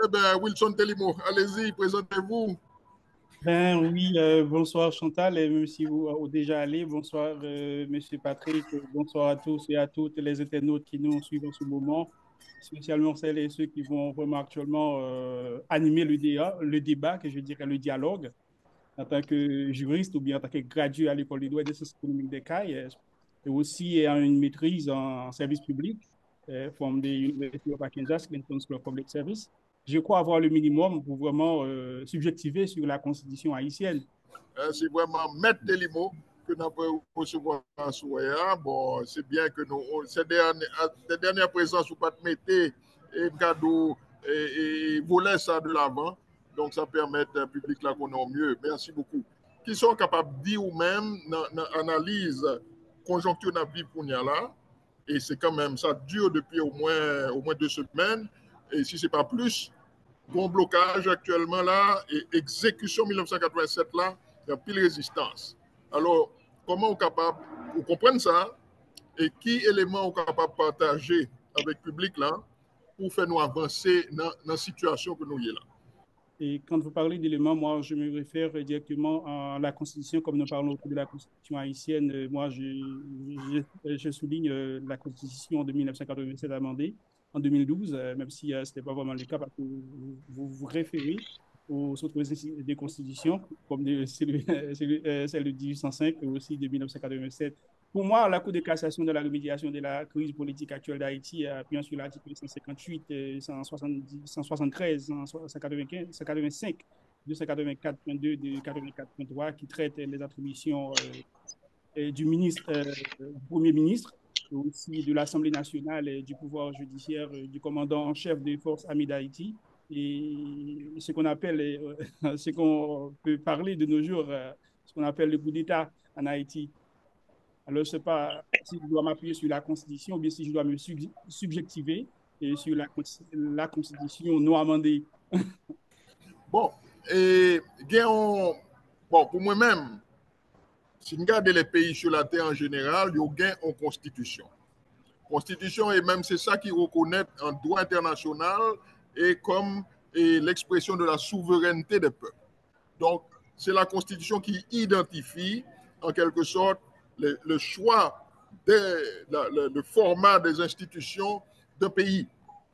Eh bien, Wilson Telimo, allez-y, présentez-vous. Ben oui, bonsoir Chantal, et même si vous êtes déjà allé, bonsoir Monsieur Patrick, bonsoir à tous et à toutes les internautes qui nous suivent en ce moment, spécialement celles et ceux qui vont vraiment actuellement animer le débat, que je dirais le dialogue, en tant que juriste ou bien en tant que gradué à l'école des droits et des sciences économiques des CAI, et aussi ayant une maîtrise en service public, from the University of Arkansas, Clinton School of Public Service. Je crois avoir le minimum pour vraiment subjectiver sur la constitution haïtienne. C'est vraiment Maître Telimo que nous avons recevoir en soirée. Bon, c'est bien que nous, ces dernières présences, vous pas mettez et cadeau et voler ça de l'avant. Donc, ça permet au public là qu'on ait mieux. Merci beaucoup. Qui sont capables de dire ou même dans l'analyse conjoncture dans la vie pour là. Et c'est quand même, ça dure depuis au moins 2 semaines. Et si ce n'est pas plus, bon blocage actuellement là, et exécution 1987 là, il y a pile résistance. Alors, comment on est capable, vous comprenez ça, et qui éléments on est capable de partager avec le public là, pour faire nous avancer dans la situation que nous y est là. Et quand vous parlez d'éléments, moi, je me réfère directement à la Constitution, comme nous parlons de la Constitution haïtienne. Moi, je souligne la Constitution de 1987 amendée en 2012, même si ce n'était pas vraiment le cas, parce que vous référez aux autres des constitutions, comme celle de 1805 et aussi de 1987. Pour moi, la Cour de cassation de la remédiation de la crise politique actuelle d'Haïti appuie sur l'article 158, 170, 173, 195, 185, 284.2 de 84.3 qui traite les attributions du ministre, du Premier ministre, et aussi de l'Assemblée nationale et du pouvoir judiciaire du commandant en chef des forces armées d'Haïti. Et ce qu'on appelle, ce qu'on peut parler de nos jours, ce qu'on appelle le coup d'État en Haïti. Alors, je ne sais pas si je dois m'appuyer sur la Constitution ou bien si je dois me subjectiver et sur la Constitution non amendée. Bon, et bon, pour moi-même, si nous regardons les pays sur la terre en général, ils ont une constitution. Constitution, et même c'est ça qui reconnaît en droit international et comme l'expression de la souveraineté des peuples. Donc, c'est la Constitution qui identifie, en quelque sorte, le choix, le format des institutions d'un pays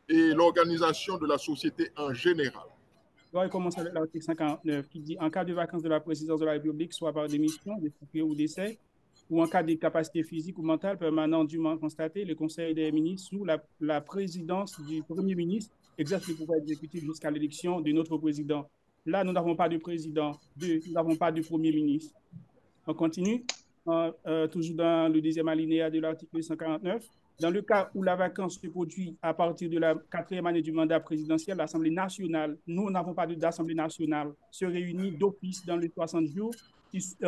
et l'organisation de la société en général. Donc, il commence avec l'article 59 qui dit en cas de vacances de la présidence de la République, soit par démission, défectueux ou décès, ou en cas d'incapacité physique ou mentale permanente dûment constatée, le Conseil des ministres, sous la présidence du Premier ministre, exerce le pouvoir exécutif jusqu'à l'élection de notre président. Là, nous n'avons pas de président. Deux, nous n'avons pas de Premier ministre. On continue, toujours dans le deuxième alinéa de l'article 149. Dans le cas où la vacance se produit à partir de la quatrième année du mandat présidentiel, l'Assemblée nationale, nous n'avons pas d'Assemblée nationale, se réunit d'office dans les 60 jours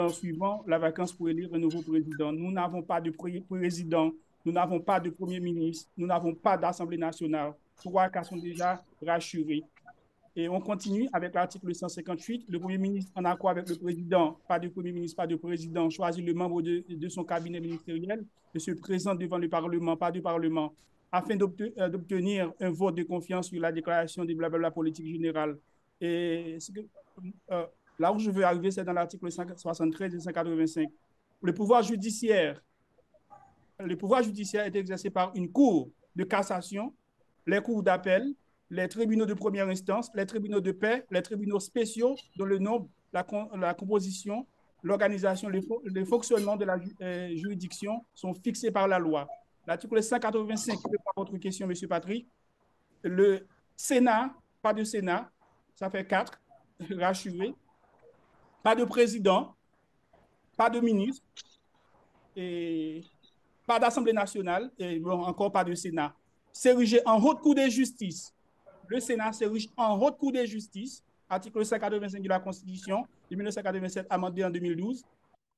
suivant la vacance pour élire un nouveau président. Nous n'avons pas de président, nous n'avons pas de premier ministre, nous n'avons pas d'Assemblée nationale. Trois cas sont déjà rassurés. Et on continue avec l'article 158. Le Premier ministre, en accord avec le président, pas de Premier ministre, pas de président, choisit le membre de son cabinet ministériel et se présente devant le Parlement, pas de Parlement, afin d'obtenir un vote de confiance sur la déclaration de blablabla politique générale. Et euh, là où je veux arriver, c'est dans l'article 173 et 185. Le pouvoir judiciaire, le pouvoir judiciaire est exercé par une cour de cassation, les cours d'appel, les tribunaux de première instance, les tribunaux de paix, les tribunaux spéciaux dont le nombre, la composition, l'organisation, le fonctionnement de la juridiction sont fixés par la loi. L'article 185, pour votre question, M. Patrick, le Sénat, pas de Sénat, ça fait 4, rassuré, pas de président, pas de ministre, et pas d'Assemblée nationale et bon, encore pas de Sénat. S'ériger en haute cour de justice. Le Sénat s'érige en haute cour de justice, article 185 de la Constitution de 1987, amendé en 2012.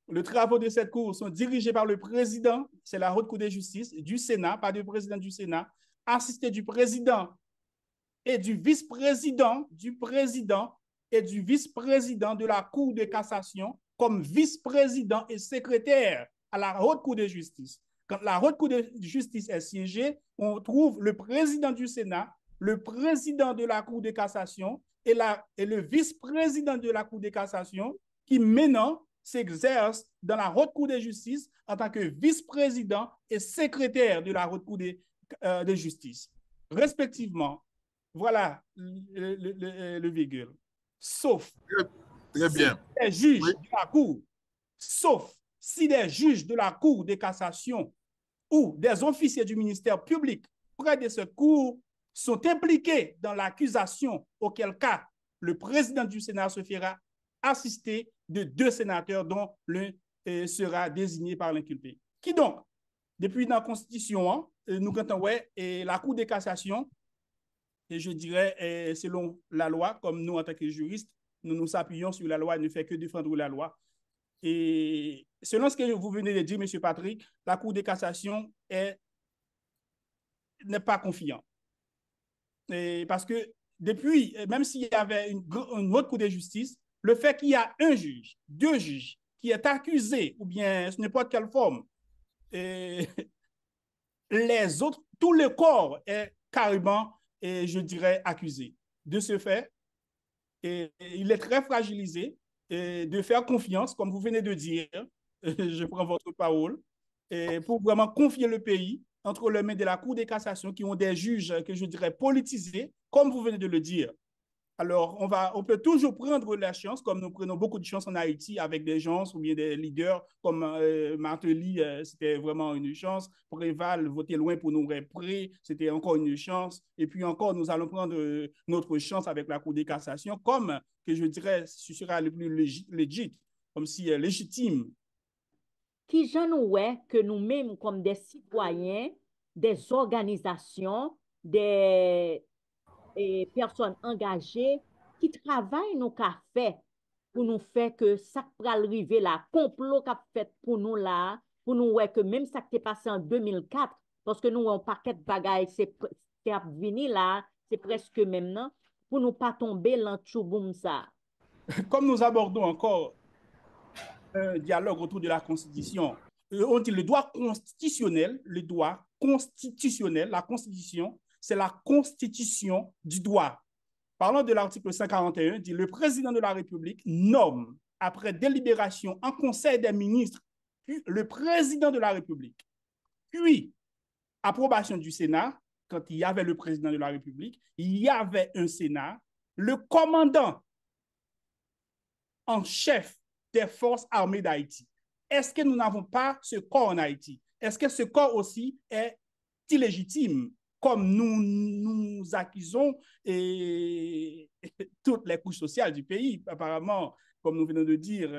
Les travaux de cette cour sont dirigés par le président, c'est la haute cour de justice, du Sénat, pas du président du Sénat, assisté du président et du vice-président, du président et du vice-président de la Cour de cassation comme vice-président et secrétaire à la haute cour de justice. Quand la haute cour de justice est siégée, on trouve le président du Sénat le président de la Cour de cassation et le vice-président de la Cour de cassation qui maintenant s'exerce dans la Haute Cour de justice en tant que vice-président et secrétaire de la Haute Cour de justice, respectivement. Voilà le virgule. Sauf Très bien. Si des juges Oui. de la Cour, sauf si des juges de la Cour de cassation ou des officiers du ministère public près de ce cours sont impliqués dans l'accusation, auquel cas le président du Sénat se fera assister de 2 sénateurs dont l'un sera désigné par l'inculpé. Qui donc, depuis la Constitution, nous comptons la Cour de cassation, et je dirais, selon la loi, comme nous en tant que juristes, nous nous appuyons sur la loi et ne fait que défendre la loi. Et selon ce que vous venez de dire, M. Patrick, la Cour de cassation n'est pas confiante. Parce que depuis, même s'il y avait une autre Cour de justice, le fait qu'il y a un juge, 2 juges, qui est accusé, ou bien n'importe quelle forme, les autres, tout le corps est carrément, je dirais, accusé. De ce fait, il est très fragilisé de faire confiance, comme vous venez de dire, je prends votre parole, pour vraiment confier le pays entre les mains de la Cour de cassation qui ont des juges que je dirais politisés, comme vous venez de le dire. Alors, on peut toujours prendre la chance, comme nous prenons beaucoup de chance en Haïti avec des gens ou bien des leaders comme Martelly, c'était vraiment une chance. Préval, voter loin pour nous réprès, c'était encore une chance. Et puis encore, nous allons prendre notre chance avec la Cour de cassation, comme que je dirais, ce sera le plus legit, comme si légitime. Qui j'en ouais que nous-mêmes, comme des citoyens, des organisations, des personnes engagées qui travaillent nos cafés pour nous faire que ça peut arriver là, complot qu'a fait pour nous là, pour nous ouais que même ça qui est passé en 2004, parce que nous un paquet de bagailles c'est venu là, c'est presque maintenant, pour nous pas tomber dans tchouboum ça. Comme nous abordons encore un dialogue autour de la Constitution, on dit le droit constitutionnel, la Constitution, c'est la constitution du droit. Parlant de l'article 141, dit le président de la République nomme, après délibération en Conseil des ministres, le président de la République. Puis, approbation du Sénat, quand il y avait le président de la République, il y avait un Sénat, le commandant en chef des forces armées d'Haïti. Est-ce que nous n'avons pas ce corps en Haïti? Est-ce que ce corps aussi est illégitime, comme nous accusons toutes les couches sociales du pays? Apparemment, comme nous venons de dire,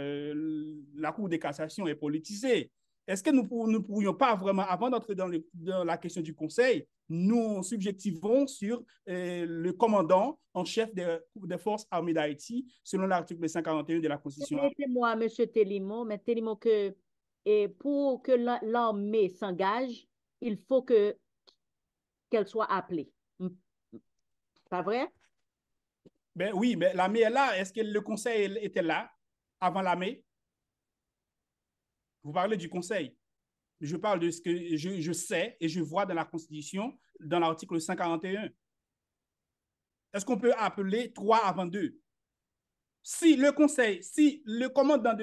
la Cour de cassation est politisée. Est-ce que nous ne pourrions pas vraiment, avant d'entrer dans la question du Conseil, nous subjectivons sur le commandant en chef des forces armées d'Haïti, selon l'article 141 de la Constitution? Permettez-moi, M. Telimo, mais Telimo, que pour que l'armée s'engage, il faut qu'elle soit appelée. Pas vrai? Ben oui, mais l'armée est là. Est-ce que le Conseil était là avant l'armée? Vous parlez du Conseil. Je parle de ce que je sais et je vois dans la Constitution, dans l'article 141. Est-ce qu'on peut appeler 3 avant 2? Si le Conseil, si le commandant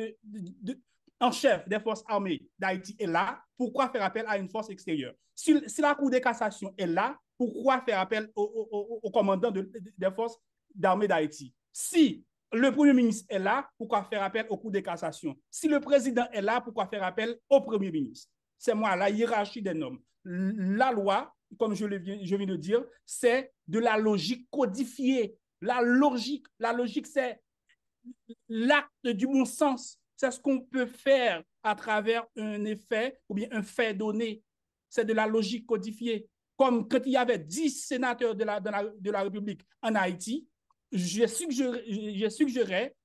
en chef des forces armées d'Haïti est là, pourquoi faire appel à une force extérieure? Si la Cour de cassation est là, pourquoi faire appel au commandant des forces d'armée d'Haïti? Si le Premier ministre est là, pourquoi faire appel au Cour de cassation? Si le président est là, pourquoi faire appel au Premier ministre? C'est moi, la hiérarchie des normes. La loi, comme je viens de dire, c'est de la logique codifiée. La logique, c'est l'acte du bon sens. C'est ce qu'on peut faire à travers un effet ou bien un fait donné. C'est de la logique codifiée. Comme quand il y avait 10 sénateurs de la République en Haïti, je suggérais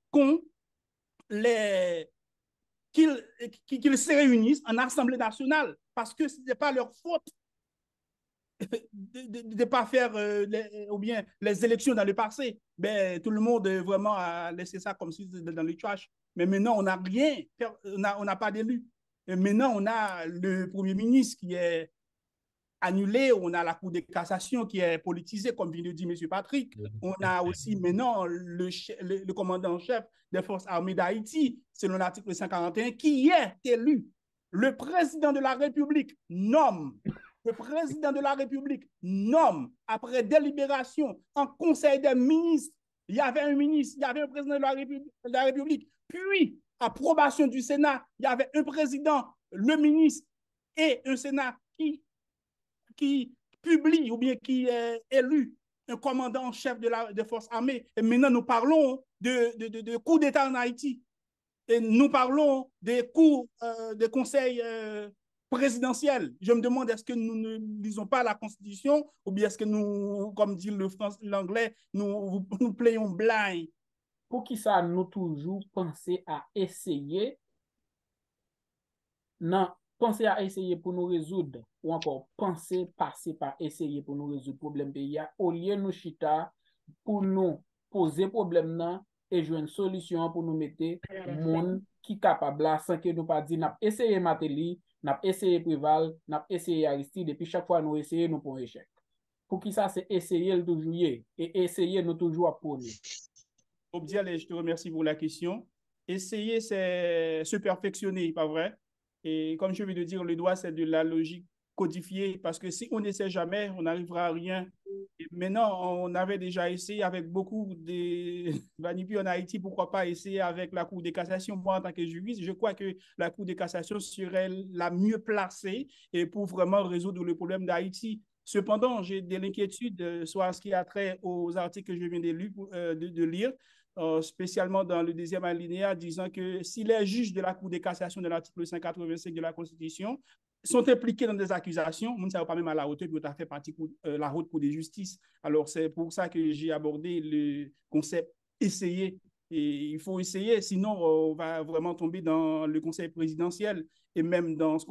qu'ils se réunissent en Assemblée nationale parce que ce n'est pas leur faute de ne pas faire ou bien les élections dans le passé. Ben, tout le monde vraiment a laissé ça comme si c'était dans le trash. Mais maintenant, on n'a rien, on n'a pas d'élu. Maintenant, on a le Premier ministre qui est annulée. On a la Cour de cassation qui est politisée, comme vient de dire M. Patrick. On a aussi maintenant le commandant en chef des forces armées d'Haïti, selon l'article 141, qui est élu. Le président de la République nomme. Le président de la République nomme, après délibération, en conseil des ministres, il y avait un ministre, il y avait un président de la République, puis approbation du Sénat, il y avait un président, le ministre et un Sénat qui publie ou bien qui est élu un commandant en chef des forces armées. Et maintenant, nous parlons de coup d'État en Haïti. Et nous parlons des cours des conseils présidentiels. Je me demande, est-ce que nous ne lisons pas la Constitution ou bien est-ce que nous, comme dit l'anglais, nous playons blind? Pour qui ça, nous toujours penser à essayer, non, penser à essayer pour nous résoudre, ou encore penser passer par essayer pour nous résoudre le problème pays, au lieu de nous chita pour nous poser problème non, et jouer une solution pour nous mettre monde qui est capable là, sans que nous pas dire n'a essayé Matéli, n'a essayé Préval, n'a essayé Aristide, et puis chaque fois nous essayons, nous pour échec. Pour qui ça, c'est essayer le toujours et essayer nous toujours apprendre. Obdiel, je te remercie pour la question. Essayer, c'est se perfectionner, pas vrai? Et comme je viens de dire, le droit, c'est de la logique codifiée, parce que si on n'essaie jamais, on n'arrivera à rien. Et maintenant, on avait déjà essayé avec beaucoup de vanipes en Haïti, pourquoi pas essayer avec la Cour de cassation. Moi, en tant que juriste, je crois que la Cour de cassation serait la mieux placée et pour vraiment résoudre le problème d'Haïti. Cependant, j'ai de l'inquiétude sur ce qui a trait aux articles que je viens de lire, spécialement dans le deuxième alinéa, disant que si les juges de la Cour de cassation de l'article 185 de la Constitution sont impliqués dans des accusations, on ne sait pas même à la hauteur, puis on a fait partie de la haute cour de justice. Alors, c'est pour ça que j'ai abordé le concept essayer. Et il faut essayer, sinon on va vraiment tomber dans le conseil présidentiel et même dans ce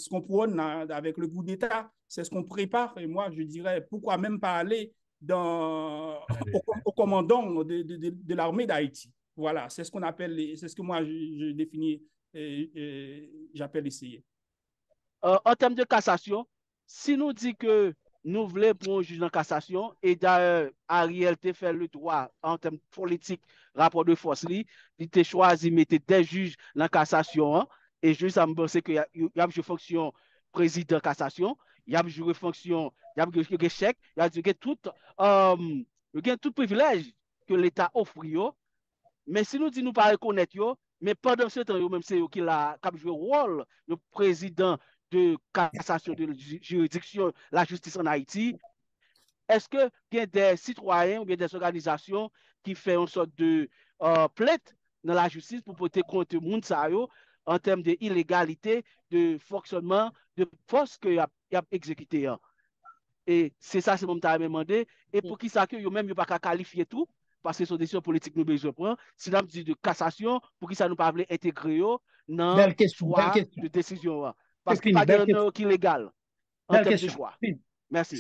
qu'on prône avec le coup d'État. C'est ce qu'on prépare. Et moi, je dirais, pourquoi même pas aller au commandant de l'armée d'Haïti. Voilà, c'est ce qu'on appelle, c'est ce que moi je définis, j'appelle essayer. En termes de cassation, si nous dit que nous voulons pour un juge en cassation, et d'ailleurs, Ariel te fait le droit en termes politiques, rapport de force, il te choisi de mettre des juges en cassation, hein, et juste à me penser qu'il y a une fonction président cassation, il y a une fonction, il y a un chèque, il y a tout privilège que l'État offre, mais si nous disons nous pas reconnaître, mais pendant ce temps, même c'est eux qui a joué le rôle, le président de cassation de juridiction, la justice en Haïti, est-ce que il y a des citoyens ou bien des organisations qui font une sorte de plainte dans la justice pour porter contre le monde en termes d'illégalité, de fonctionnement, de force qu'il y a exécuté? Et c'est ça, c'est mon temps à me demander. Et pour qui ça que yo même yo pas qualifier tout, parce que c'est une décision politique nous besoin prendre. Si nous dit de cassation, pour qui ça nous pas intégrer dans le choix de décision. Parce qu'il n'y a pas de légal en termes de choix. Merci.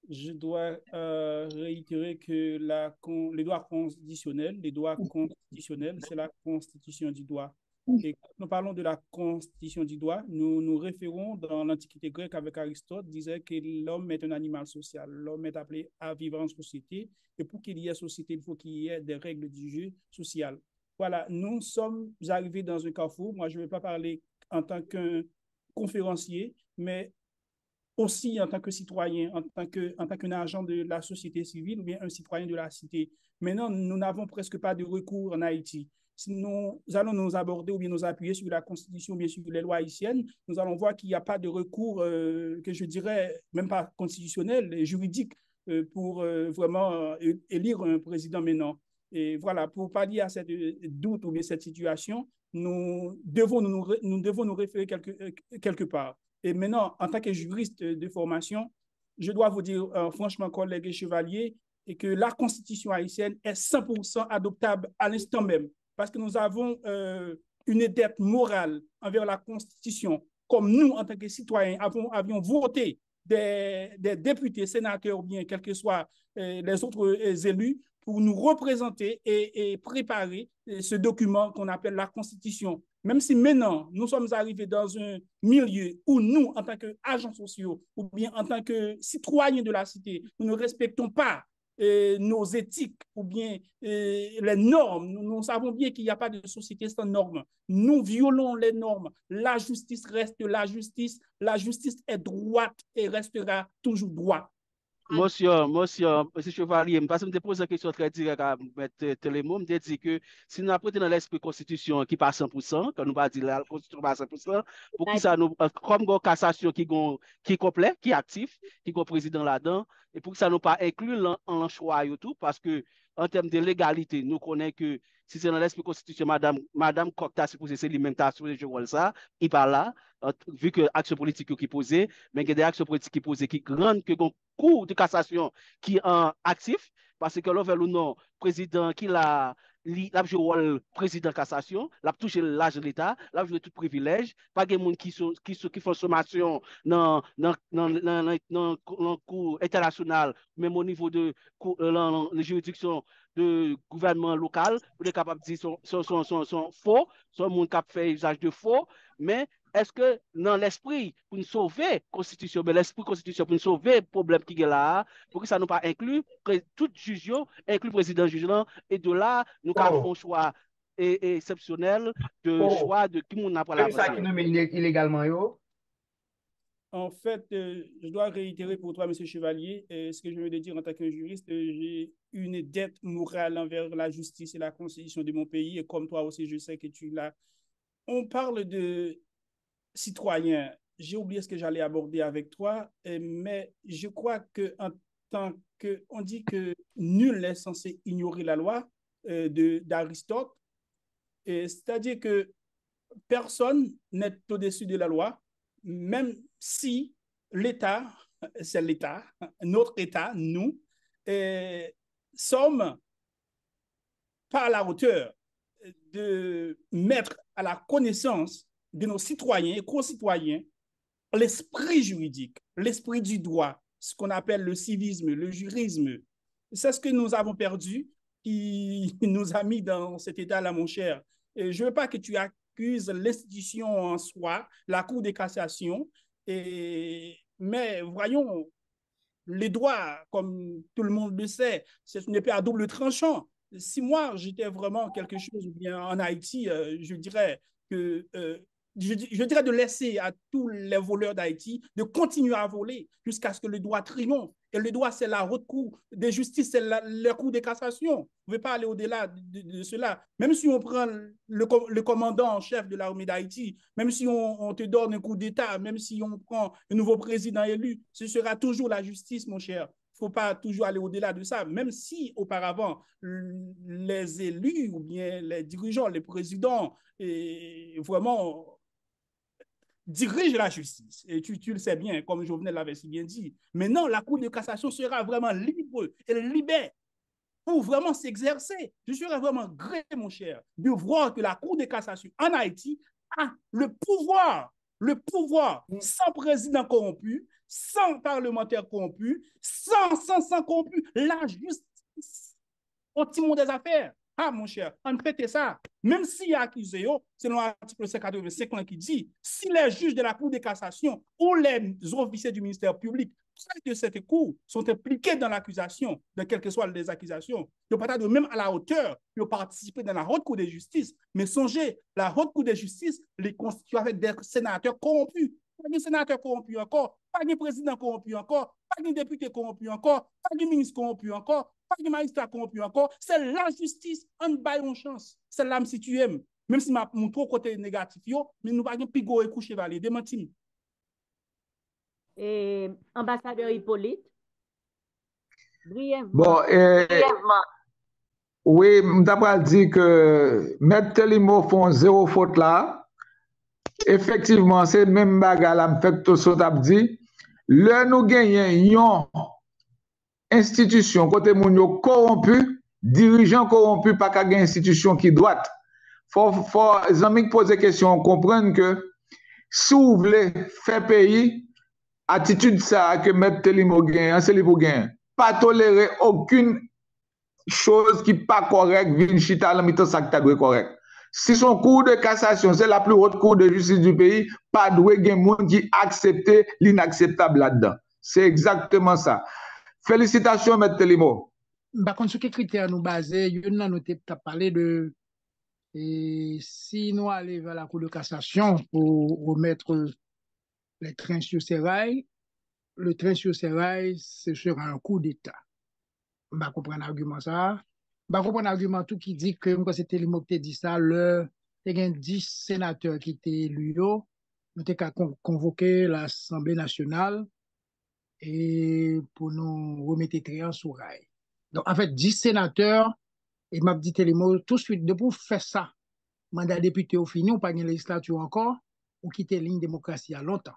Je dois réitérer que les droits constitutionnels, c'est la constitution du droit. Et quand nous parlons de la constitution du droit, nous nous référons dans l'Antiquité grecque avec Aristote, disait que l'homme est un animal social. L'homme est appelé à vivre en société. Et pour qu'il y ait société, il faut qu'il y ait des règles du jeu social. Voilà, nous sommes arrivés dans un carrefour. Moi, je ne vais pas parler en tant qu'un conférencier, mais aussi en tant que citoyen, en tant qu'un agent de la société civile ou bien un citoyen de la cité. Maintenant, nous n'avons presque pas de recours en Haïti. Si nous allons nous aborder ou bien nous appuyer sur la Constitution ou bien sur les lois haïtiennes, nous allons voir qu'il n'y a pas de recours que je dirais même pas constitutionnel, juridique, pour vraiment élire un président maintenant. Et voilà, pour pallier à cette doute ou bien cette situation, nous devons nous référer quelque part. Et maintenant, en tant que juriste de formation, je dois vous dire franchement, collègues et chevaliers, et que la Constitution haïtienne est 100% adoptable à l'instant même, parce que nous avons une dette morale envers la Constitution, comme nous, en tant que citoyens, avions voté des députés, sénateurs, ou bien quels que soient les autres élus, pour nous représenter et préparer ce document qu'on appelle la Constitution. Même si maintenant, nous sommes arrivés dans un milieu où nous, en tant qu'agents sociaux ou bien en tant que citoyens de la cité, nous ne respectons pas nos éthiques ou bien les normes. Nous savons bien qu'il n'y a pas de société sans normes. Nous violons les normes. La justice reste la justice. La justice est droite et restera toujours droite. Monsieur Chevalier, parce que je me pose une question très directe à M. Télémo, je me dis que si nous apprêtons dans l'esprit constitution qui passe 100%, quand nous va dire la constitution passe 100%, pour qui ça nous, comme une cassation qui est complet, qui est actif, qui est président là-dedans, et pour que ça nous pas inclus en choix et tout, parce que en termes de légalité, nous connaissons que si c'est dans l'esprit constitution, Madame Cocta, c'est lui-même qui a supposé jouer ça, il parle là, vu que l'action politique qui est posée, mais il y a des actions politiques qui sont posées qui rendent que cour de cassation qui est actif, parce que l'on veut ou non, président qui l'a joué le président cassation, l'a touché l'âge de l'État, l'a joué tout privilège, pas de gens qui font sommation dans le cours international, même au niveau de la juridiction de gouvernement local, pour être capable de dire sont faux, sont gens qui fait usage de faux, mais est-ce que dans l'esprit pour nous sauver la constitution, mais l'esprit constitution pour nous sauver le problème qui est là, pour que ça nous pas inclut tout juge, inclut président juge et de là nous avons un choix exceptionnel de choix de qui nous apprend la ça qui nomme illégalement yo. En fait, je dois réitérer pour toi, M. Chevalier, ce que je veux dire en tant que juriste, j'ai une dette morale envers la justice et la constitution de mon pays, et comme toi aussi, je sais que tu l'as. On parle de citoyens. J'ai oublié ce que j'allais aborder avec toi, mais je crois que en tant que, on dit que nul n'est censé ignorer la loi d'Aristote, c'est-à-dire que personne n'est au-dessus de la loi, même si l'État, c'est l'État, notre État, nous, sommes pas à la hauteur de mettre à la connaissance de nos citoyens et concitoyens l'esprit juridique, l'esprit du droit, ce qu'on appelle le civisme, le jurisme. C'est ce que nous avons perdu, qui nous a mis dans cet état-là, mon cher. Et je ne veux pas que tu accuses l'institution en soi, la Cour de cassation, mais voyons, les droits, comme tout le monde le sait, c'est une épée à double tranchant. Si moi, j'étais vraiment quelque chose, ou bien en Haïti, je dirais que je dirais de laisser à tous les voleurs d'Haïti de continuer à voler jusqu'à ce que le droit triomphe. Et le droit, c'est la haute cour de justice, c'est la cour de cassation. Vous ne pouvez pas aller au-delà de cela. Même si on prend le commandant en chef de l'armée d'Haïti, même si on te donne un coup d'État, même si on prend un nouveau président élu, ce sera toujours la justice, mon cher. Il ne faut pas toujours aller au-delà de ça, même si auparavant, les élus ou bien les dirigeants, les présidents, vraiment dirige la justice. Et tu le sais bien, comme Jovenel l'avait si bien dit. Maintenant, la Cour de cassation sera vraiment libre et libère pour vraiment s'exercer. Je serais vraiment gré, mon cher, de voir que la Cour de cassation en Haïti a le pouvoir, sans président corrompu, sans parlementaire corrompu, sans corrompu, la justice au timon des affaires. Ah, mon cher, on fait ça. Même s'il y a accusé, selon l'article 185 qui dit, si les juges de la Cour de cassation ou les officiers du ministère public de cette cour sont impliqués dans l'accusation, de quelles que soient les accusations, ils ne peuvent pas même à la hauteur de participer dans la haute cour de justice. Mais songez, la haute cour de justice les constitue avec des sénateurs corrompus. Pas de sénateur corrompu encore, pas de président corrompu encore, pas de député corrompu encore, pas de ministre corrompu encore, pas de magistrat corrompu encore. C'est la justice, on baille une chance. C'est là si tu aimes. Même si mon trop côté négatif, mais nous pas de pigo et coucher valer, démentir. Et ambassadeur Hippolyte, brièvement. Bon, oui, d'après dit que M. Télémo font zéro faute là. Effectivement, c'est même bagarre là, fait tout ça dit. Le nous gagnons une institution côté moun yo corrompu, dirigeant corrompu pas qu'à une institution qui doit. Faut les amis poser question comprendre que si vous voulez faire pays attitude ça que M. Télémo gagne, c'est lui pour gagner. Pas tolérer aucune chose qui pas correcte, vin chita la mitan ça qui doit correct. Si son cour de cassation, c'est la plus haute cour de justice du pays, pas doué gen moun qui accepte l'inacceptable là-dedans. C'est exactement ça. Félicitations, M. Telimo. Par contre, sur quels critères nous baser, nous avons parlé de si nous allons vers la cour de cassation pour remettre les trains sur ses rails, le train sur ses rails, ce sera un coup d'État. Je ne comprends pas l'argument ça. Je ne comprends pas l'argument tout qui dit que quand c'était Telimo qui dit ça, il y a 10 sénateurs qui étaient élus, nous avons convoqué l'Assemblée nationale et pour nous remettre les trains sur rail. Donc, en fait, 10 sénateurs, et m'a dit Telimo, tout de suite, de pour faire ça, mandat député au fini, ou pas une législature encore, ou quitter la ligne démocratie à longtemps.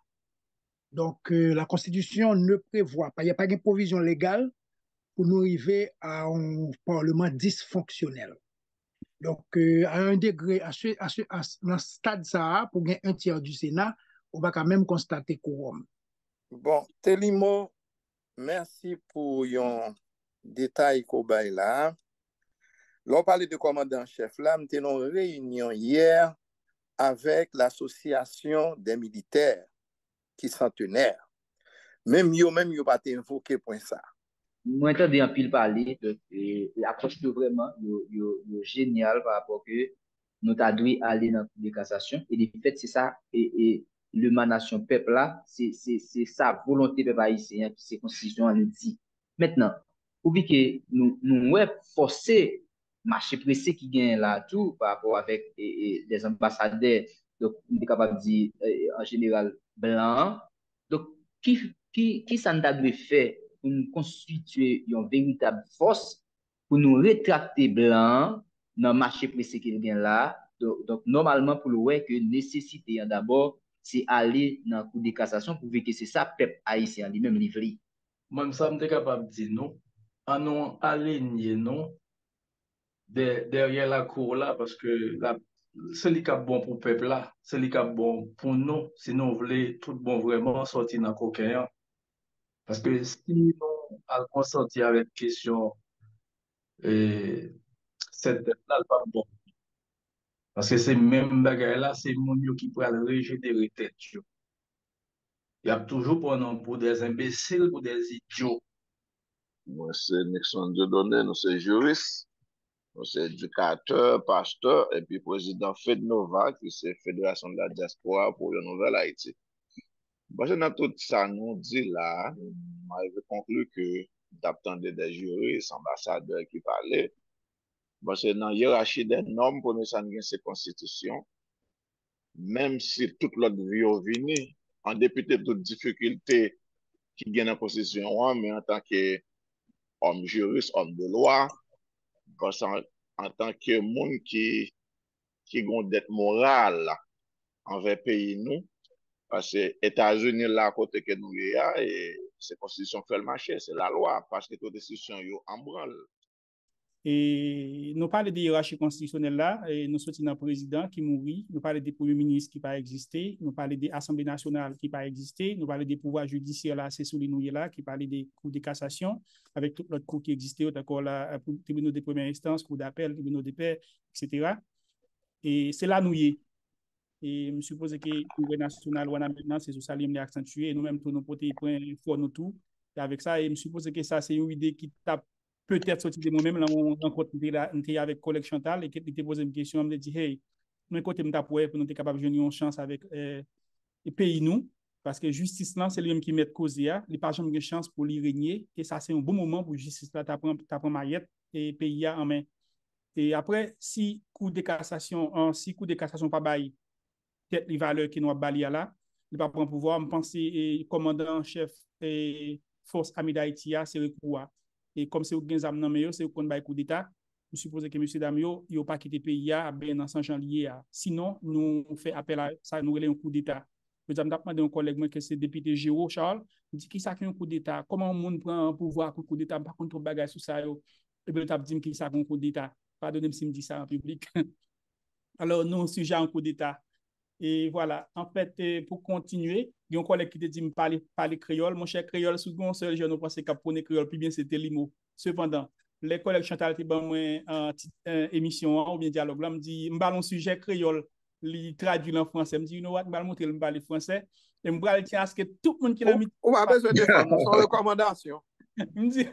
Donc, la Constitution ne prévoit pas, il n'y a pas de provision légale pour nous arriver à un Parlement dysfonctionnel. Donc, à un degré, dans ce stade, ça, pour gagner un tiers du Sénat, on va quand même constater quorum. Bon, Telimo, merci pour yon détail qu'on bail là. L'on parlait de commandant-chef là, nous avons une réunion hier avec l'association des militaires qui centenaires. Même yo pas invoqué point ça. Moi, j'entends en pile parler de l'approche vraiment géniale par rapport que nous avons aller dans la Cour de cassation. Et de fait, c'est ça, et l'émanation peuple là, c'est sa volonté de haïtien qui c'est constitution le dit. Maintenant, pour que nous forcer marché pressé qui gagne là tout par rapport avec des ambassadeurs, donc on est capable de dire en général blanc. Donc, qui ça nous fait pour nous constituer une véritable force pour nous rétracter blanc dans le marché pressé qu'il gagne là. Donc, normalement, pour le ouais que nécessité d'abord, c'est aller dans la Cour de cassation pour voir que c'est ça, peuple haïtien lui-même livré. Moi, ça me capable de dire non. En non aligné non derrière la cour là, parce que c'est le cap bon pour le peuple là, c'est le cap bon pour nous, sinon on voulait tout bon vraiment sortir dans le coquin. Parce que si nous allons consentir avec question, cette dette-là, pas bon. Parce que c'est même bagaille là, c'est mon qui pourrait le rejeter les têtes. Il y a toujours pour des imbéciles, pour des idiots. Moi, c'est Nixon Dieudonné, nous c'est juriste, nous c'est éducateur, pasteur, et puis président FEDNOVA, qui c'est Fédération de la Diaspora pour la Nouvelle Haïti. Parce que dans tout ça, nous dit là, on avait conclu que d'attendre des juristes, ambassadeurs qui parlaient, parce que dans la hiérarchie des normes, pour nous, ça nous c'est constitution, même si toute l'autre vie est venue, en dépit de toutes difficultés qui gagnent la constitution, mais en tant que homme juriste, homme de loi, parce en tant que monde qui a une dette morale envers le pays, nous, parce que les États-Unis, là, côté que nous y a, et c'est constitution fait le marché, c'est la loi, parce que toute décision est en branle. Et nous parlons de hiérarchie constitutionnelle là, et nous sommes dans le président qui mourit, nous parlons des premiers ministres qui n'ont pas existé, nous parlons des assemblées nationales qui n'ont pas existé, nous parlons des pouvoirs judiciaires là, c'est souligné là, qui parlent des cours de cassation, avec toute l'autre cour qui existait, d'accord là, tribunaux de première instance, cours d'appel, tribunaux de paix, etc. Et c'est là nous y est. Et je suppose que le gouvernement national, maintenant, c'est sur ça qu'il est accentué, et nous-mêmes, tous nos potes, ils font nous tout. Et avec ça, je suppose que ça, c'est une idée qui tape peut-être sorti de moi-même, là, on rencontre avec collègue Chantal, et qui te posé une question, elle me dit, hey, nous, côté, nous pour nous être capable de jouer une chance avec les pays, nous, parce que justice, là, c'est lui-même qui met cause, il n'y a pas jamais de chance pour l'y régner, et ça, c'est un bon moment pour justice, là, t'apprends maillette, et pays en main. Et après, si coup de cassation pas bail, peut-être les valeurs qui nous ont balayé là, il va prendre pouvoir, je pense que commandant-chef et force Armée d'Haïti, c'est le coup. Et comme c'est au gain zam nan meyo, c'est au kon bay coup d'état, je suppose que monsieur Damio, il n'a pas quitté le pays à ben dans 100 janvier. Sinon, nous fait appel à ça, nous relève un coup d'état. Je vais demander à un collègue que c'est député Géo Charles, il dit qui ça un coup d'état, comment le monde prend un pouvoir pour coup d'état, par contre bagage sur ça yo. Et bien il dit qui ça un coup d'état. Pardonnez-moi si me dit ça en public. Alors nous sujet un coup d'état. Et voilà, en fait, pour continuer, il y a un collègue qui te dit parler créole. Mon cher créole, souvent, seul jeune, on pense qu'à prendre créole, puis bien c'était Telimo. Cependant, les collègues Chantal te ban moi en émission ou bien dialogue là me dit m'ballon sujet créole li traduit en français me dit you know what m'ball montrer me parler français et m'bral tient à ce que tout le monde qui l'a mis on va besoin de faire son recommandation me dit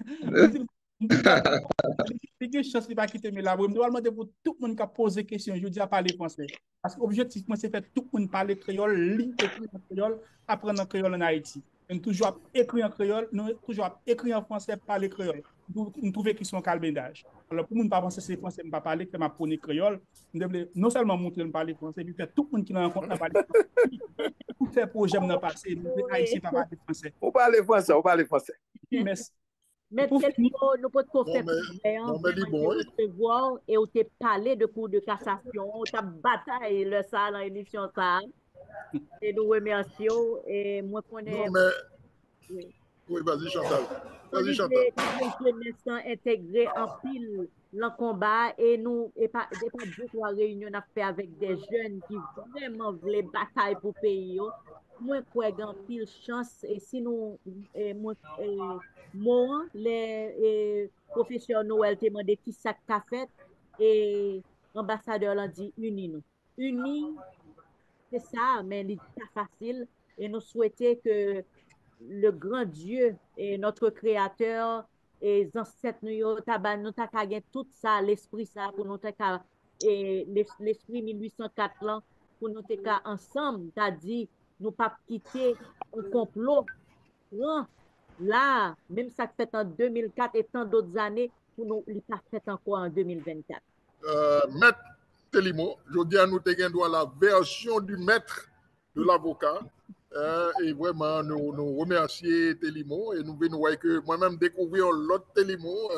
il chance de pas quitter mes labos me doit demander pour tout le monde qui a posé question je dis à parler français parce que objectivement c'est faire tout le monde parler créole lire écrire en créole apprendre en créole en Haïti. Nous toujours écrit en créole, nous toujours écrit en français, parler créole. Nous trouvons qu'ils sont calbendage. Alors, pour nous ne pas penser que c'est français, ne pas parler, que ma prône créole, nous devons non seulement montrer nous parler français, mais faire tout le monde qui nous rencontre à parler français. Pour faire projet dans le passé, nous Haïtiens pas parler français. On parle français. Merci. Mais nous pouvons faire recevoir et on te parler de cours de cassation, on t'a bataille le ça dans l'émission ça. Et nous remercions et moi connais. Oui, vas-y Chantal. Vas-y Chantal. Nous intégré en pile le combat et nous et pas deux trois réunions à faire avec des jeunes qui vraiment voulaient bataille pour pays. Moi crois en pile chance et si nous moi les professeur Noël te demandé qui ça qu'a fait et ambassadeur l'a dit unis c'est ça, mais c'est pas facile. Et nous souhaitons que le grand Dieu et notre Créateur et les ancêtres nous avons tout ça, l'esprit ça, pour nous et l'esprit 1804 là, pour nous ensemble, c'est-à-dire nous pas quitter un complot. Non, là, même ça fait en 2004 et tant d'autres années, pour nous, il pas fait encore en 2024. Maître Telimo, je dis à nous avons la version du maître de l'avocat. Et vraiment, nous remercions Telimo et nous venons voir que moi-même découvrir l'autre Telimo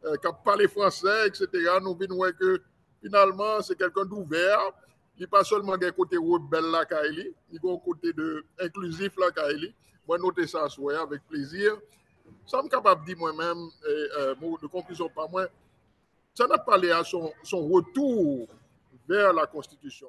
qui parle français, etc. Nous venons voir que finalement, c'est quelqu'un d'ouvert. Il n'est pas seulement un côté rebelle là, il y a un côté inclusif là, moi, noter ça avec plaisir. Ça me capable de dire moi-même, de conclusion par moi, ça n'a pas parlé à son retour vers la Constitution.